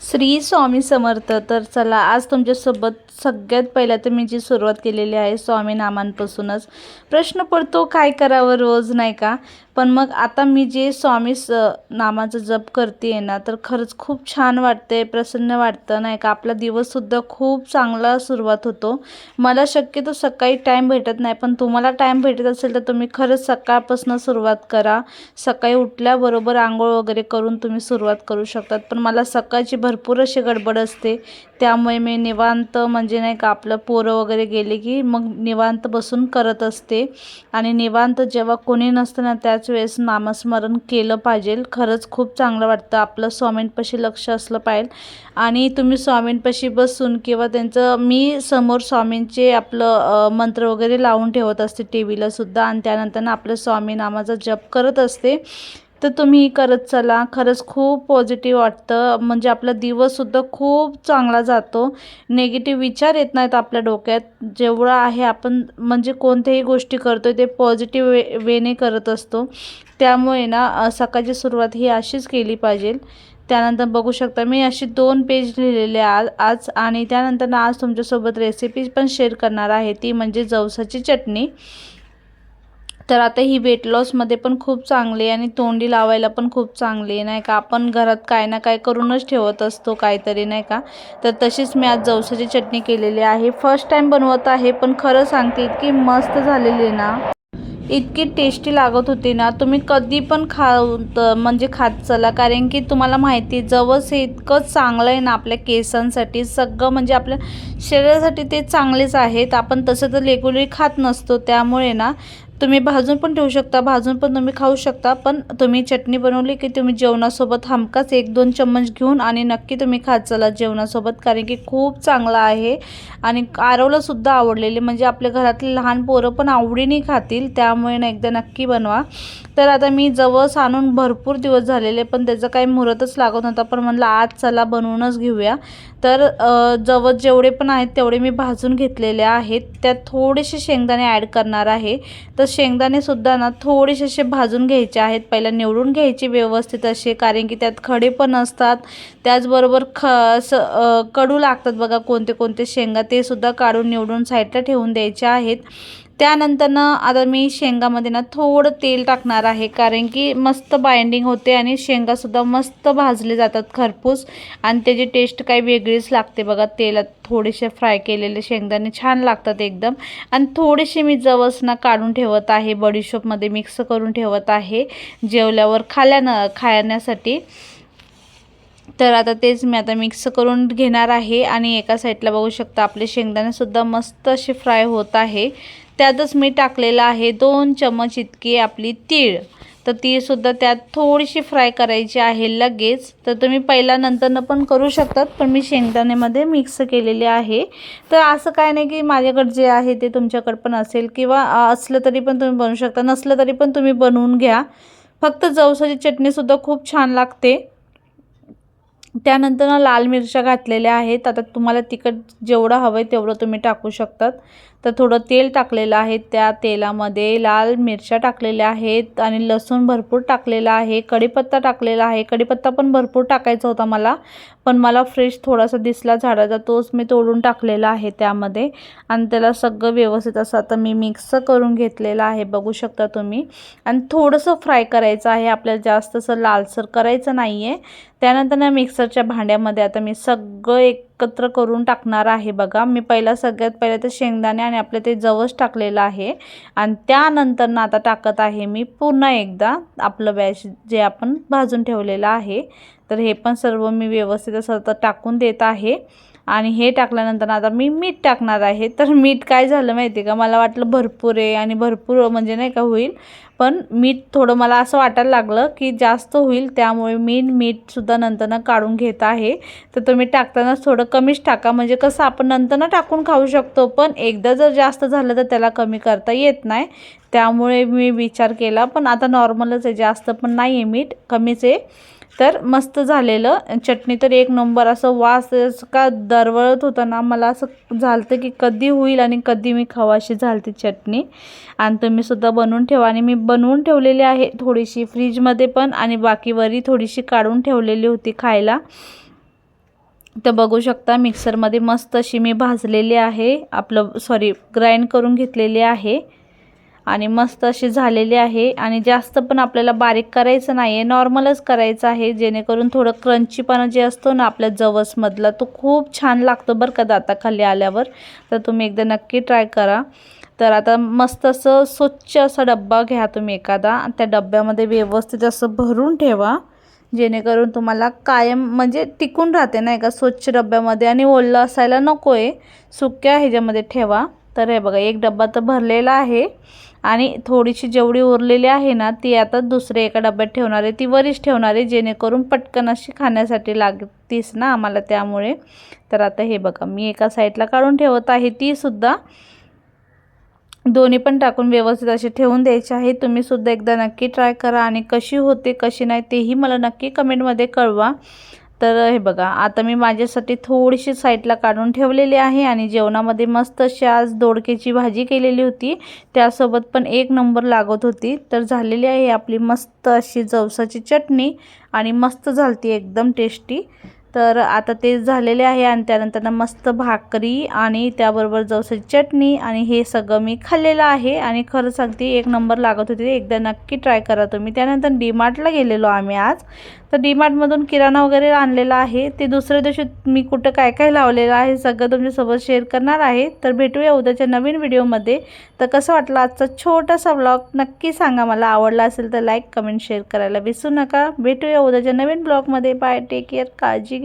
श्री स्वामी समर्थ. तर चला आज तुमच्यासोबत सगळ्यात पहिला तर मी जी सुरुवात केलेली आहे स्वामी नामांपासूनच. प्रश्न पडतो काय करावं रोज, नाही का? पण मग आता मी जे नामाचा जप करते आहे ना, तर खरंच खूप छान वाटते, प्रसन्न वाटतं, नाही का? आपला दिवससुद्धा खूप चांगला सुरुवात होतो. मला शक्यतो सकाळी टाईम भेटत नाही, पण तुम्हाला टाईम भेटत असेल तर तुम्ही खरंच सकाळपासून सुरुवात करा. सकाळी उठल्याबरोबर आंघोळ वगैरे करून तुम्ही सुरुवात करू शकतात. पण मला सकाळची भरपूर अशी गडबड असते, त्यामुळे मी निवांत म्हणजे नाही का आपलं पोरं वगैरे गेले की मग निवांत बसून करत असते. आणि निवांत जेव्हा कोणी नसतं ना त्याच वेळेस नामस्मरण केलं पाहिजे. खरंच खूप चांगलं वाटतं. आपलं स्वामींपाशी लक्ष असलं पाहिजे आणि तुम्ही स्वामींपाशी बसून किंवा त्यांचं मी समोर स्वामींचे आपलं मंत्र वगैरे लावून ठेवत असते टी व्हीला सुद्धा, आणि त्यानंतर आपलं स्वामी नामाचा जप करत असते. तर तुम्ही करत चला. खरंच खूप पॉझिटिव्ह वाटतं, म्हणजे आपला दिवससुद्धा खूप चांगला जातो. नेगेटिव्ह विचार येत नाहीत आपल्या डोक्यात. जेवढं आहे आपण म्हणजे कोणत्याही गोष्टी करतो ते पॉझिटिव्ह वेने करत असतो. त्यामुळे ना सकाळची सुरुवात ही अशीच केली पाहिजे. त्यानंतर बघू शकता मी अशी 2 पेज लिहिलेले आज आणि त्यानंतर ना आज तुमच्यासोबत रेसिपी पण शेअर करणार आहे, ती म्हणजे जवसाची चटणी. तर आता ही वेट लॉसमध्ये पण खूप चांगली आहे आणि तोंडी लावायला पण खूप चांगली आहे, नाही का? आपण घरात काय ना काय करूनच ठेवत असतो काहीतरी, नाही का? तर तशीच मी आज जवसाची चटणी केलेली आहे. फर्स्ट टाईम बनवत आहे, पण खरं सांगते इतकी मस्त झालेली आहे ना, इतकी टेस्टी लागत होती ना. तुम्ही कधी पण म्हणजे खात चला, कारण की तुम्हाला माहिती जवस हे इतकं चांगलं आहे ना आपल्या केसांसाठी, सगळं म्हणजे आपल्या शरीरासाठी ते चांगलेच आहेत. आपण तसं तर रेग्युलर खात नसतो, त्यामुळे ना तुम्ही भाजून पण ठेवू शकता, भाजून पण तुम्ही खाऊ शकता. पण तुम्ही चटणी बनवली की तुम्ही जेवणासोबत हमखास 1-2 चम्मच घेऊन आणि नक्की तुम्ही खात चला जेवणासोबत, कारण की खूप चांगला आहे. आणि आरवलासुद्धा आवडलेली, म्हणजे आपल्या घरातले लहान पोरं पण आवडीने खातील, त्यामुळे ना एकदा नक्की बनवा. तर आता मी जवस आणून भरपूर दिवस झालेले, पण त्याचं काही मुहूर्तच लागत नव्हता, पण म्हणलं आज चला बनवूनच घेऊया. तर जवस जेवढे पण आहेत तेवढे मी भाजून घेतलेले आहेत. त्यात थोडेसे शेंगदाणे ॲड करणार आहे. तर शेंगदाणेसुद्धा ना थोडेसे असे भाजून घ्यायचे आहेत, पहिला निवडून घ्यायचे व्यवस्थित असे, कारण की त्यात खडे पण असतात. त्याचबरोबर कडू लागतात बघा कोणते कोणते शेंगा, ते सुद्धा काढून निवडून साईडला ठेवून द्यायचे आहेत. त्यानंतर ना आता मी शेंगामध्ये ना थोडं तेल टाकणार आहे, कारण की मस्त बाइंडिंग होते आणि शेंगासुद्धा मस्त भाजले जातात खरपूस, आणि त्याची टेस्ट काही वेगळीच लागते बघा. तेलात थोडेसे फ्राय केलेले शेंगदाणे छान लागतात एकदम. आणि थोडेसे मी जवस ना काढून ठेवत आहे, बडीशोपमध्ये मिक्स करून ठेवत आहे जेवल्यावर खाण्यासाठी. तर आता तेच मी आता मिक्स करून घेणार आहे. आणि एका साईडला बघू शकता आपले शेंगदाणेसुद्धा मस्त असे फ्राय होत आहे. त्यातच मी टाकलेलं आहे 2 चम्मच इतकी आपली तीळ. तर तीळसुद्धा त्यात थोडीशी फ्राय करायची आहे लगेच. तर तुम्ही पहिला नंतरनं पण करू शकतात, पण मी शेंगदाण्यामध्ये मिक्स केलेले आहे. तर असं काय नाही की माझ्याकडे जे आहे ते तुमच्याकडे पण असेल, किंवा असलं तरी पण तुम्ही बनवू शकता, नसलं तरी पण तुम्ही बनवून घ्या. फक्त जवसाची चटणीसुद्धा खूप छान लागते. त्यानंतर लाल मिरच्या घातलेल्या आहेत. आता तुम्हाला तिखट जेवढं हवं आहे तेवढं तुम्ही टाकू शकतात. तर थोडं तेल टाकलेलं आहे, त्या तेलामध्ये लाल मिरच्या टाकलेल्या आहेत आणि लसूण भरपूर टाकलेला आहे. कढीपत्ता टाकलेला आहे. कढीपत्ता पण भरपूर टाकायचा होता मला, पण मला फ्रेश थोडासा दिसला झाडाचा, तोच मी तोडून टाकलेला आहे त्यामध्ये. आणि त्याला सगळं व्यवस्थित असं आता मी मिक्स करून घेतलेलं आहे, बघू शकता तुम्ही. आणि थोडंसं फ्राय करायचं आहे आपल्याला, जास्त असं लालसर करायचं नाही आहे. त्यानंतर ना मिक्सरच्या भांड्यामध्ये आता मी सगळं एकत्र करून टाकणार आहे बघा. मी सगळ्यात पहिलं तर शेंगदाणे आणि आपलं ते जवस टाकलेलं आहे, आणि त्यानंतर ना आता टाकत आहे मी पुन्हा एकदा आपलं बॅच जे आपण भाजून ठेवलेलं आहे. तर हे पण सर्व मी व्यवस्थित असं आता टाकून देत आहे. आणि हे टाकल्यानंतर आता मी मीठ टाकणार आहे. तर मीठ काय झालं माहिती आहे का, मला वाटलं भरपूर आहे आणि भरपूर म्हणजे नाही का होईल, पण मीठ थोडं मला असं वाटायला लागलं की जास्त होईल, त्यामुळे मी मीठसुद्धा नंतरनं काढून घेत आहे. तर तुम्ही टाकतानाच थोडं कमीच टाका, म्हणजे कसं आपण नंतरनं टाकून खाऊ शकतो, पण एकदा जर जास्त झालं तर त्याला कमी करता येत नाही. त्यामुळे मी विचार केला, पण आता नॉर्मलच आहे, जास्त पण नाही आहे, मीठ कमीच आहे. तर मस्त झालेलं चटणी तर एक नंबर, असं वास का दरवळत होता ना, मला असं झालं की कधी होईल आणि कधी मी खावाशी झालती चटणी. आणि तुम्हीसुद्धा बनवून ठेवा. आणि मी बनवून ठेवलेली आहे थोडीशी फ्रीजमध्ये पण, आणि बाकी वरी थोडीशी काढून ठेवलेली होती खायला. तर बघू शकता मिक्सरमध्ये मस्त अशी मी भाजलेली आहे, ग्राइंड करून घेतलेली आहे आणि मस्त अशी झालेली आहे. आणि जास्त पण आपल्याला बारीक करायचं नाही आहे, नॉर्मलच करायचं आहे, जेणेकरून थोडं क्रंचीपणा जे असतो ना आपल्या जवसमधला तो खूप छान लागतो बरं का दाताखाली आल्यावर. तर तुम्ही एकदा नक्की ट्राय करा. तर आता मस्त असं स्वच्छ असा डब्बा घ्या तुम्ही एखादा, त्या डब्यामध्ये व्यवस्थित असं भरून ठेवा, जेणेकरून तुम्हाला कायम म्हणजे टिकून राहते नाही का स्वच्छ डब्यामध्ये. आणि ओलं असायला नको आहे, सुक्या ह्याच्यामध्ये ठेवा. तर हे बघा एक डब्बा तर भरलेला आहे आणि थोडीशी जेवढी उरलेली आहे ना ती आता दुसऱ्या एका डब्यात ठेवणार आहे, ती वरीच ठेवणार आहे, जेणेकरून पटकन अशी खाण्यासाठी लागतीस ना आम्हाला, त्यामुळे. तर आता हे बघा मी एका साईडला काढून ठेवत आहे, ती सुद्धा दोन्ही पण टाकून व्यवस्थित असे ठेवून द्यायचे आहे. तुम्ही सुद्धा एकदा नक्की ट्राय करा आणि कशी होते कशी नाही तेही मला नक्की कमेंटमध्ये कळवा. तर हे बघा आता मी माझ्यासाठी थोडीशी साईडला काढून ठेवलेली आहे आणि जेवणामध्ये मस्त अशी आज दोडक्याची भाजी केलेली होती, त्यासोबत पण एक नंबर लागत होती. तर झालेली आहे आपली मस्त अशी जवसाची चटणी आणि मस्त झालती एकदम टेस्टी. तर आता ते झालेले आहे आणि त्यानंतर मस्त भाकरी आणि त्याबरोबर जवसाची चटणी आणि हे सगळं मी खाल्लेलं आहे आणि खरं सांगते एक नंबर लागत होती. एकदा नक्की ट्राय करा तुम्ही. त्यानंतर डीमार्टला गेलेलो आम्ही आज, तर डीमार्टमधून किराणा वगैरे आणलेला आहे. ते दुसऱ्या दिवशी मी कुठं काय काय लावलेलं आहे सगळं तुमच्यासोबत शेअर करणार आहे. तर भेटूया उद्याच्या नवीन व्हिडिओमध्ये. तर कसं वाटलं आजचा छोटासा व्लॉग नक्की सांगा मला. आवडला असेल तर लाईक कमेंट शेअर करायला विसरू नका. भेटूया उद्याच्या नवीन ब्लॉगमध्ये. बाय, टेक केअर, काळजी घ्या.